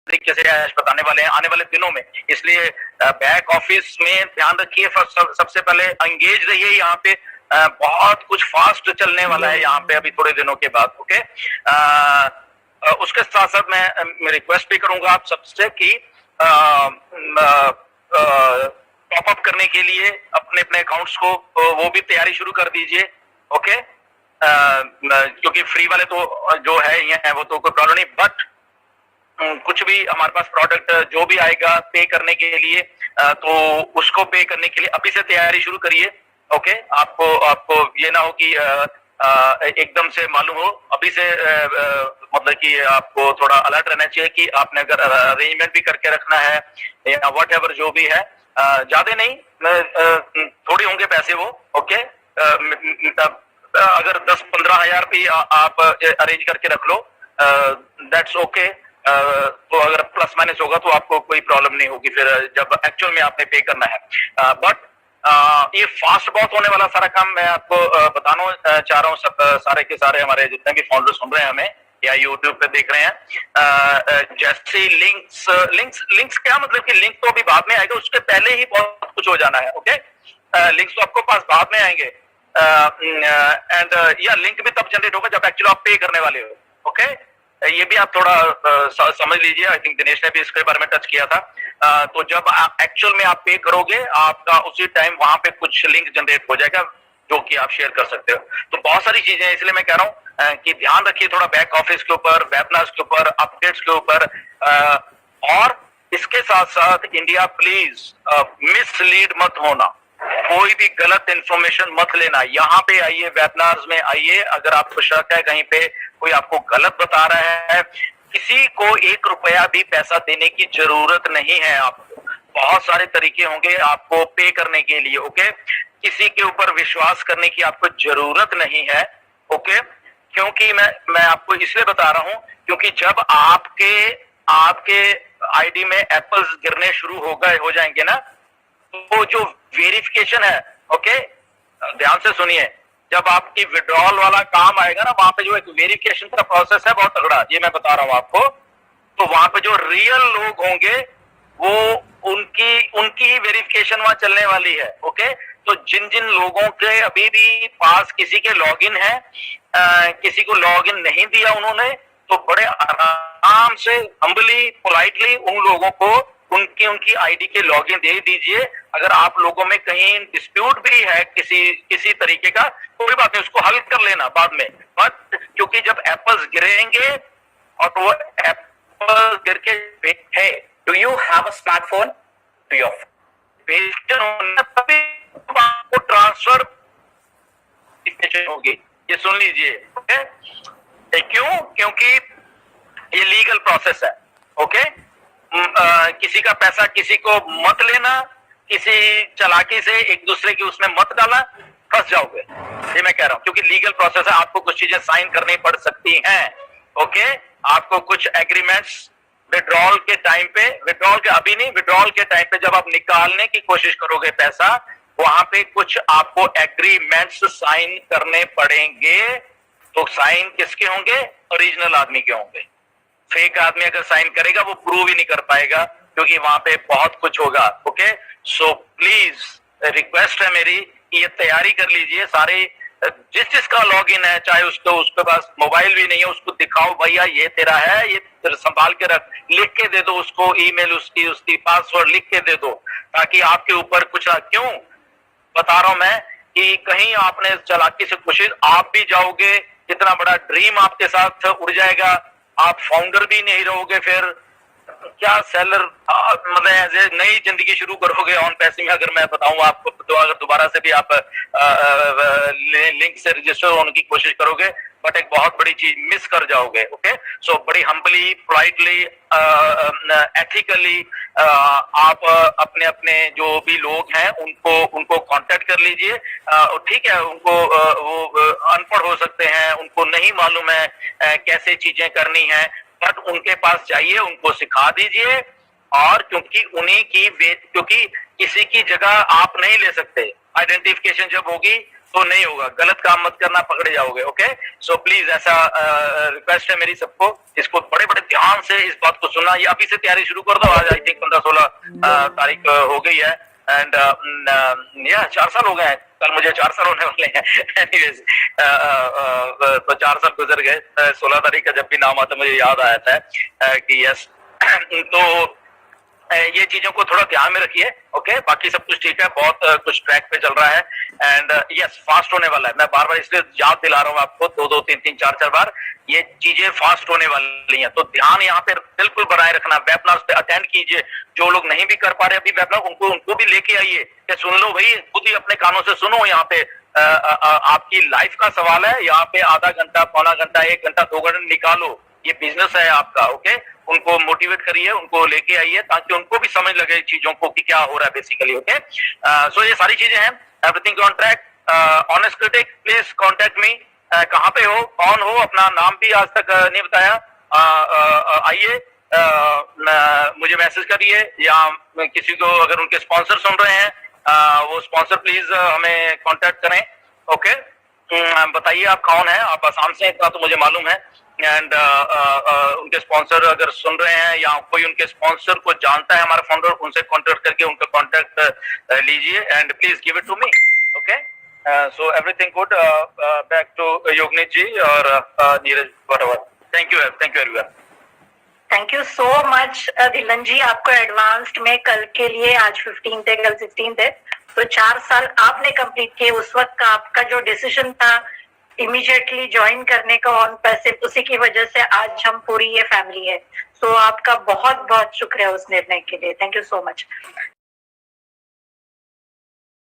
तरीके से ऐश बताने वाले हैं आने वाले दिनों में। इसलिए बैक ऑफिस में ध्यान रखिए, सबसे पहले एंगेज रहिए यहाँ पे। बहुत कुछ फास्ट चलने वाला है यहाँ पे अभी थोड़े दिनों के बाद। ओके, उसके साथ साथ मैं रिक्वेस्ट भी करूंगा आप सबसे कि टॉप अप करने के लिए अपने अपने अकाउंट्स को वो भी तैयारी शुरू कर दीजिए। ओके, क्योंकि फ्री वाले तो जो है ये है वो तो कोई प्रॉब्लम नहीं, बट कुछ भी हमारे पास प्रोडक्ट जो भी आएगा पे करने के लिए तो उसको पे करने के लिए अभी से तैयारी शुरू करिए। ओके, आपको आपको ये ना हो कि एकदम से मालूम हो, अभी से मतलब कि आपको थोड़ा अलर्ट रहना चाहिए कि आपने अगर अरेंजमेंट भी करके रखना है या वट एवर जो भी है। ज्यादा नहीं, थोड़ी होंगे पैसे वो। ओके, अगर 10-15 हजार भी आप अरेंज करके रख लो, दैट्स ओके। तो अगर प्लस माइनस होगा तो आपको कोई प्रॉब्लम नहीं होगी फिर जब एक्चुअल में आपने पे करना है। बट ये फास्ट बहुत होने वाला सारा काम मैं आपको बताना चाह रहा हूँ। सब सारे के सारे हमारे जितने भी फाउंडर सुन रहे हैं हमें या यूट्यूब पे देख रहे हैं, जैसे लिंक्स लिंक्स लिंक्स क्या मतलब कि लिंक तो अभी बाद में आएगा, उसके पहले ही बहुत कुछ हो जाना है। ओके, लिंक्स तो आपको पास बाद में आएंगे, एंड या लिंक भी तब जनरेट होगा जब एक्चुअली आप पे करने वाले हो। ओके, ये भी आप थोड़ा समझ लीजिए। आई थिंक दिनेश ने भी इसके बारे में टच किया था। तो जब एक्चुअल में आप पे करोगे आपका उसी टाइम वहां पे कुछ लिंक जनरेट हो जाएगा जो कि आप शेयर कर सकते हो। तो बहुत सारी चीजें, इसलिए मैं कह रहा हूँ कि ध्यान रखिए थोड़ा बैक ऑफिस के ऊपर, वेबनार्स के ऊपर, अपडेट्स के ऊपर। और इसके साथ साथ इंडिया प्लीज मिसलीड मत होना, कोई भी गलत इंफॉर्मेशन मत लेना। यहाँ पे आइए, वेबनार्स में आइए, अगर आपको शक है कहीं पे कोई आपको गलत बता रहा है, किसी को 1 रुपया भी पैसा देने की जरूरत नहीं है। आपको बहुत सारे तरीके होंगे आपको पे करने के लिए। ओके, किसी के ऊपर विश्वास करने की आपको जरूरत नहीं है। ओके, क्योंकि मैं आपको इसलिए बता रहा हूं क्योंकि जब आपके आपके आईडी में एप्पल्स गिरने शुरू हो जाएंगे ना, तो जो वेरिफिकेशन है, ओके ध्यान से सुनिए, जब आपकी विड्रॉल वाला काम आएगा ना, वहां पे जो एक वेरिफिकेशन का प्रोसेस है बहुत तगड़ा, ये मैं बता रहा हूं आपको। तो वहां पे जो रियल लोग होंगे वो उनकी उनकी ही वेरिफिकेशन वहां चलने वाली है। ओके, तो जिन जिन लोगों के अभी भी पास किसी के लॉगिन है, किसी को लॉगिन नहीं दिया उन्होंने, तो बड़े आराम से हम्बली पोलाइटली उन लोगों को उनकी उनकी आईडी के लॉगिन दे दीजिए। अगर आप लोगों में कहीं डिस्प्यूट भी है किसी तरीके का, कोई बात नहीं, उसको हल कर लेना बाद में। बट क्योंकि जब एप्पल्स गिरेंगे और वो एप्पल गिर के है, do you have a smartphone, do you तभी आपको ट्रांसफर होगी। ये सुन लीजिए। क्यों? क्योंकि ये लीगल प्रोसेस है। ओके, किसी का पैसा किसी को मत लेना, किसी चालाकी से एक दूसरे की उसमें मत डालना, फंस जाओगे। ये मैं कह रहा हूं क्योंकि लीगल प्रोसेस है, आपको कुछ चीजें साइन करनी पड़ सकती हैं। ओके, आपको कुछ एग्रीमेंट्स विड्रॉल के टाइम पे, विड्रॉल के अभी नहीं, विड्रॉल के टाइम पे जब आप निकालने की कोशिश करोगे पैसा, वहां पे कुछ आपको एग्रीमेंट्स साइन करने पड़ेंगे। तो साइन किसके होंगे? ओरिजिनल आदमी के होंगे। फेक आदमी अगर साइन करेगा वो प्रूव ही नहीं कर पाएगा क्योंकि वहां पे बहुत कुछ होगा। ओके, सो प्लीज रिक्वेस्ट है मेरी कि ये तैयारी कर लीजिए सारे, जिसका लॉगिन है, चाहे उसके पास मोबाइल भी नहीं है, उसको दिखाओ भैया ये तेरा है, ये संभाल के रख, लिख के दे दो उसको, ईमेल उसकी पासवर्ड लिख के दे दो, ताकि आपके ऊपर कुछ, क्यों बता रहा हूं मैं कि कहीं आपने चालाकी से कोशिश, आप भी जाओगे, इतना बड़ा ड्रीम आपके साथ उड़ जाएगा, आप फाउंडर भी नहीं रहोगे, फिर क्या सेलर, मतलब नई जिंदगी शुरू करोगे ऑन पैसे में। अगर मैं बताऊं आपको तो अगर दोबारा से भी आप लिंक से रजिस्टर होने की कोशिश करोगे, बट एक बहुत बड़ी चीज मिस कर जाओगे। ओके, सो बड़ी हम्बली, पोलाइटली, एथिकली आप अपने अपने जो भी लोग हैं उनको कांटेक्ट कर लीजिए। ठीक है, उनको वो अनपढ़ हो सकते हैं, उनको नहीं मालूम है कैसे चीजें करनी है, बट उनके पास जाइए, उनको सिखा दीजिए। और क्योंकि क्योंकि किसी की जगह आप नहीं ले सकते, आइडेंटिफिकेशन जब होगी तो नहीं होगा, गलत काम मत करना, पकड़े जाओगे। ओके, सो प्लीज ऐसा रिक्वेस्ट है मेरी सबको, इसको बड़े बड़े ध्यान से इस बात को सुनना। ये अभी से तैयारी शुरू कर दो, आज आई थिंक 15-16 तारीख हो गई है, एंड या 4 साल हो गए हैं, कल मुझे 4 साल होने वाले हैं। एनीवेज तो 4 साल गुजर गए। 16 तारीख का जब भी नाम आता मुझे याद आया था कि यस तो ये चीजों को थोड़ा ध्यान में रखिए। ओके, बाकी सब कुछ ठीक है, बहुत कुछ ट्रैक पे चल रहा है, एंड यस फास्ट होने वाला है। मैं बार बार इसलिए याद दिला रहा हूँ आपको 2-2, 3-3, 4-4 बार, ये चीजें फास्ट होने वाली हैं, तो ध्यान यहाँ पे बिल्कुल बनाए रखना। वेबिनार्स पे अटेंड कीजिए, जो लोग नहीं भी कर पा रहे अभी वेबिनार, उनको भी लेके आइए, सुन लो भाई, खुद ही अपने कानों से सुनो। यहाँ पे आपकी लाइफ का सवाल है, यहाँ पे आधा घंटा, पौना घंटा, 1 घंटा, 2 घंटे निकालो, ये बिजनेस है आपका। ओके, उनको मोटिवेट करिए, उनको लेके आइए, ताकि उनको भी समझ लगे चीजों को कि क्या हो रहा है बेसिकली। ओके, सो ये सारी चीजें हैं, everything on track. Honest critic, please contact me. कहाँ पे हो, कौन हो, अपना नाम भी आज तक नहीं बताया, आइए, मुझे मैसेज करिए, या किसी को अगर उनके स्पॉन्सर सुन रहे हैं, वो स्पॉन्सर प्लीज हमें कांटेक्ट करें। ओके, बताइए आप कौन है, आप आसाम से, इतना तो मुझे मालूम है, एंड उनके स्पॉन्सर अगर सुन रहे हैं, या कोई उनके स्पॉन्सर को जानता है हमारा फाउंडर, उनसे कांटेक्ट करके उनका कांटेक्ट लीजिए, and please give it to me. Okay, so everything good, back to Yogneet ji और Neeraj, whatever. Thank you everyone. Thank you so much Dhillon ji, आपको एडवांस्ड में कल के लिए, आज 15 है, कल 16 है, तो 4 साल आपने कंप्लीट किए। उस वक्त का आपका जो डिसीजन था इमीडिएटली ज्वाइन करने का ऑन पैसे, उसी की वजह से आज हम पूरी ये फैमिली है। सो आपका बहुत बहुत शुक्रिया उस निर्णय के लिए, थैंक यू सो मच।